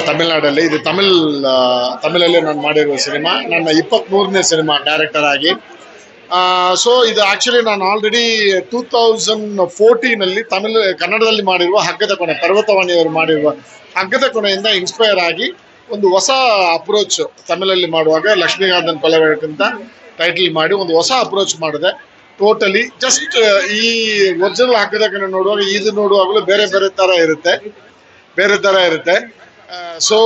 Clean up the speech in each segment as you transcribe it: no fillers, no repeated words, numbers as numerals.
ತಮಿಳ್ನಾಡಲ್ಲಿ. ಇದು ತಮಿಳಲ್ಲಿ ನಾನು ಮಾಡಿರುವ ಸಿನಿಮಾ, ನನ್ನ 23ನೇ ಸಿನಿಮಾ ಡೈರೆಕ್ಟರ್ ಆಗಿ. ಸೊ ಇದು ಆಕ್ಚುಲಿ ನಾನು ಆಲ್ರೆಡಿ 2014 ಕನ್ನಡದಲ್ಲಿ ಮಾಡಿರುವ ಹಗ್ಗದ ಕೊನೆ, ಪರ್ವತವಾಣಿಯವರು ಮಾಡಿರುವ ಹಗ್ಗದ ಕೊನೆಯಿಂದ ಇನ್ಸ್ಪೈರ್ ಆಗಿ ಒಂದು ಹೊಸ ಅಪ್ರೋಚ್ ತಮಿಳಲ್ಲಿ ಮಾಡುವಾಗ, ಲಕ್ಷ್ಮೀಕಾಂತನ್ ಕೊಲೆಗಡಕ್ಕಿಂತ ಟೈಟಲ್ ಮಾಡಿ ಒಂದು ಹೊಸ ಅಪ್ರೋಚ್ ಮಾಡಿದೆ. ಟೋಟಲಿ ಜಸ್ಟ್ ಈ ಒರಿಜಿನಲ್ ಹಗ್ಗದ ಕೊನೆ ನೋಡುವಾಗ ಇದು ನೋಡುವಾಗಲೂ ಬೇರೆ ಬೇರೆ ತರ ಇರುತ್ತೆ. ಸೊ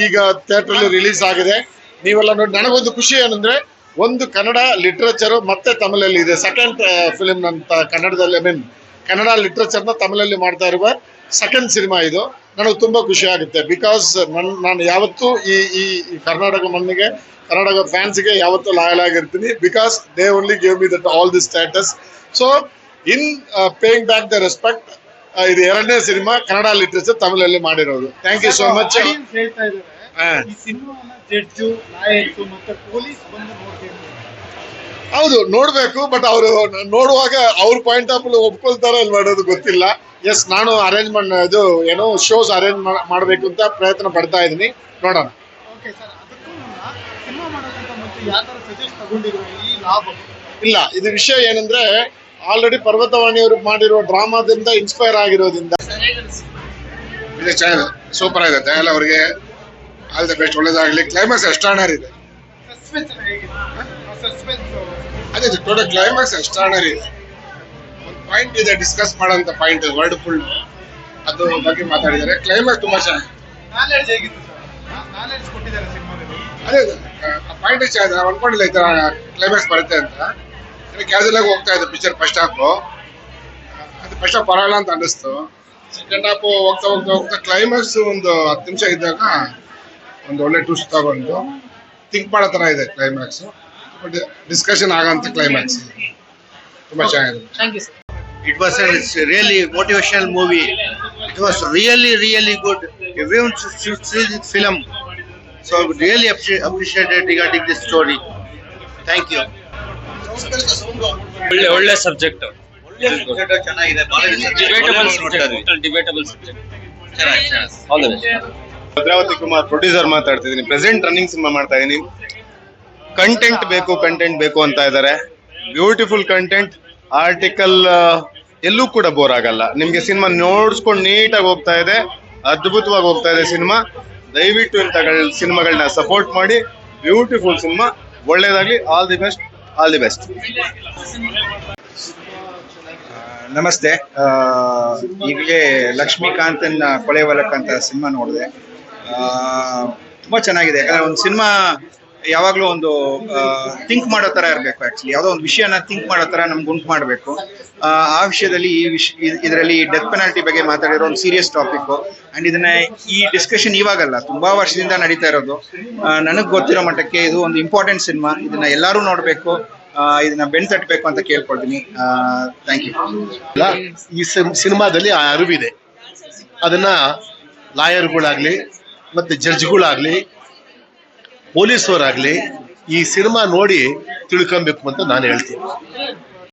ಈಗ ಥಿಯೇಟ್ರಲ್ಲಿ ರಿಲೀಸ್ ಆಗಿದೆ, ನೀವೆಲ್ಲ ನೋಡಿ. ನನಗೊಂದು ಖುಷಿ ಏನಂದ್ರೆ, ಒಂದು ಕನ್ನಡ ಲಿಟ್ರೇಚರ್ ಮತ್ತೆ ತಮಿಳಲ್ಲಿ ಇದೆ. ಸೆಕೆಂಡ್ ಫಿಲಿಮ್ ನನ್ನ ಕನ್ನಡದಲ್ಲಿ, ಕನ್ನಡ ಲಿಟ್ರೇಚರ್ನ ತಮಿಳಲ್ಲಿ ಮಾಡ್ತಾ ಇರುವ ಸೆಕೆಂಡ್ ಸಿನಿಮಾ ಇದು. ನನಗೆ ತುಂಬಾ ಖುಷಿ ಆಗುತ್ತೆ. ಬಿಕಾಸ್ ನಾನು ಯಾವತ್ತೂ ಈ ಕರ್ನಾಟಕ ಮಣ್ಣಿಗೆ, ಕನ್ನಡ ಫ್ಯಾನ್ಸ್ಗೆ ಯಾವತ್ತೂ ಲಾಯಲ್ ಆಗಿರ್ತೀನಿ. Because they only give me that all the status. So in paying back the respect, ಇದು 2ನೇ ಸಿನಿಮಾ ಕನ್ನಡ ಲಿಟ್ರೇಚರ್ ತಮಿಳಲ್ಲಿ ಮಾಡಿರೋದು. Thank you so much. ಹೌದು, ನೋಡ್ಬೇಕು. ಬಟ್ ಅವರು ನೋಡುವಾಗ ಅವ್ರ ಪಾಯಿಂಟ್ ಆಫ್ ವ್ಯೂ ಒಪ್ಕೊಳ್ತಾರ ಇಲ್ಲಿ ಮಾಡೋದು ಗೊತ್ತಿಲ್ಲ. ಎಸ್, ನಾನು ಶೋಸ್ ಅರೇಂಜ್ ಮಾಡಬೇಕು ಅಂತ ಪ್ರಯತ್ನ ಪಡ್ತಾ ಇದ್ದೀನಿ. ನೋಡೋಣ. ಇಲ್ಲ, ಇದು ವಿಷಯ ಏನಂದ್ರೆ, ಆಲ್ರೆಡಿ ಪರ್ವತವಾಣಿಯವರು ಮಾಡಿರುವ ಡ್ರಾಮಾದಿಂದ ಇನ್ಸ್ಪೈರ್ ಆಗಿರೋದ್ರಿಂದ ಸೂಪರ್ ಆಗಿದೆ. ದಯಾಲ್ ಅವರಿಗೆ ಆಲ್ ದ ಬೆಸ್ಟ್, ಒಳ್ಳೇದಾಗಲಿ. ಕ್ಲೈಮ್ಯಾಕ್ಸ್ ಎಕ್ಸ್ಟ್ರಾರ್ಡಿನರಿ ಇದೆ. ಅದೇ ಟೋಟಲ್ ಕ್ಲೈಮ್ಯಾಕ್ಸ್ ಎಕ್ಸ್ಟ್ರಾರ್ಡಿನರಿ ಇದೆ. ಒಂದು ಪಾಯಿಂಟ್ ಇದೆ, ಡಿಸ್ಕಸ್ ಮಾಡೋಂಥ ಪಾಯಿಂಟ್, ವರ್ಡ್ಫುಲ್ ಅದು ಬಗ್ಗೆ ಮಾತಾಡಿದ್ದಾರೆ. ಕ್ಲೈಮ್ಯಾಕ್ಸ್ ತುಂಬಾ ಚೆನ್ನಾಗಿದೆ. ಅದೇ ಪಾಯಿಂಟ್ ಚೆನ್ನಾಗಿದೆ. ಅನ್ಕೊಂಡಿಲ್ಲ ಈ ತರ ಕ್ಲೈಮ್ಯಾಕ್ಸ್ ಬರುತ್ತೆ ಅಂತ. ಕ್ಯಾಶುವಲ್ ಆಗಿ ಹೋಗ್ತಾ ಇದೆ ಪಿಕ್ಚರ್. ಫಸ್ಟ್ ಹಾಫ್ ಪರವಾಗಿಲ್ಲ ಅಂತ ಅನ್ನಿಸ್ತು. ಸೆಕೆಂಡ್ ಹಾಫ್ ಹೋಗ್ತಾ ಕ್ಲೈಮ್ಯಾಕ್ಸ್ ಒಂದು 10 ನಿಮಿಷ ಇದ್ದಾಗ ಒಂದು ಒಳ್ಳೆ ಟ್ವಿಸ್ಟ್ ತಗೊಂಡು ಥಿಂಕ್ ಮಾಡೋ ತರ ಇದೆ ಕ್ಲೈಮ್ಯಾಕ್ಸ್. ಬಟ್ ಡಿಸ್ಕಷನ್ ಆಗಂತ ಕ್ಲೈಮ್ಯಾಕ್ಸ್ ತುಂಬಾ ಚೆನ್ನಾಗಿದೆ. It was a really motivational movie. It was really good. Everyone should see this film. So really appreciated regarding this story. Thank you. ಒಳ್ಳೆ ಸಬ್ಜೆಕ್ಟ್, ಚೆನ್ನಾಗಿದೆ. Debatable subject. Bhadravati Kumar, producer ಮಾತಾಡ್ತಿದ್ದೀನಿ. Present running cinema ಮಾಡ್ತಾ ಇದೀನಿ. Content ಬೇಕು ಅಂತ ಇದ್ದಾರೆ. Beautiful content. Article ಎಲ್ಲೂ ಕೂಡ ಬೋರ್ ಆಗಲ್ಲ. ನಿಮ್ಗೆ ಸಿನಿಮಾ ನೋಡ್ಸ್ಕೊಂಡು ನೀಟಾಗಿ ಹೋಗ್ತಾ ಇದೆ, ಅದ್ಭುತವಾಗಿ ಹೋಗ್ತಾ ಇದೆ ಸಿನಿಮಾ. ದಯವಿಟ್ಟು ಇಂಥ ಸಿನಿಮಾಗಳನ್ನ ಸಪೋರ್ಟ್ ಮಾಡಿ. ಬ್ಯೂಟಿಫುಲ್ ಸಿನಿಮಾ, ಒಳ್ಳೇದಾಗ್ಲಿ. All the best. ನಮಸ್ತೆ. ಈಗಲೇ ಲಕ್ಷ್ಮೀಕಾಂತನ್ ಕೊಲೆ ವಲಕ್ ಅಂತ ಸಿನಿಮಾ ನೋಡಿದೆ. ತುಂಬ ಚೆನ್ನಾಗಿದೆ. ಯಾಕಂದರೆ ಒಂದು ಸಿನಿಮಾ ಯಾವಾಗಲೂ ಒಂದು ಥಿಂಕ್ ಮಾಡೋ ಥರ ಇರಬೇಕು. ಆ್ಯಕ್ಚುಲಿ ಯಾವುದೋ ಒಂದು ವಿಷಯನ ಥಿಂಕ್ ಮಾಡೋ ಥರ ನಮ್ಗೆ ಉಂಟು ಮಾಡಬೇಕು. ಆ ವಿಷಯದಲ್ಲಿ ಇದರಲ್ಲಿ ಡೆತ್ ಪೆನಾಲ್ಟಿ ಬಗ್ಗೆ ಮಾತಾಡಿರೋ ಒಂದು ಸೀರಿಯಸ್ ಟಾಪಿಕ್ಕು. ಆ್ಯಂಡ್ ಈ ಡಿಸ್ಕಷನ್ ಇವಾಗಲ್ಲ, ತುಂಬ ವರ್ಷದಿಂದ ನಡೀತಾ ಇರೋದು. ನನಗೆ ಗೊತ್ತಿರೋ ಮಟ್ಟಕ್ಕೆ ಇದು ಒಂದು ಇಂಪಾರ್ಟೆಂಟ್ ಸಿನಿಮಾ. ಇದನ್ನ ಎಲ್ಲರೂ ನೋಡಬೇಕು, ಇದನ್ನ ಬೆನ್ ತಟ್ಟಬೇಕು ಅಂತ ಕೇಳ್ಕೊಳ್ತೀನಿ. Thank you. ಈ ಸಿನಿಮಾದಲ್ಲಿ ಆ ಅರಿವಿದೆ. ಅದನ್ನ ಲಾಯರ್ಗಳಾಗ್ಲಿ ಮತ್ತೆ ಜಡ್ಜ್ಗಳಾಗ್ಲಿ ಪೊಲೀಸವರಾಗ್ಲಿ ಈ ಸಿನಿಮಾ ನೋಡಿ ತಿಳ್ಕೊಬೇಕು ಅಂತ ನಾನು ಹೇಳ್ತೀನಿ.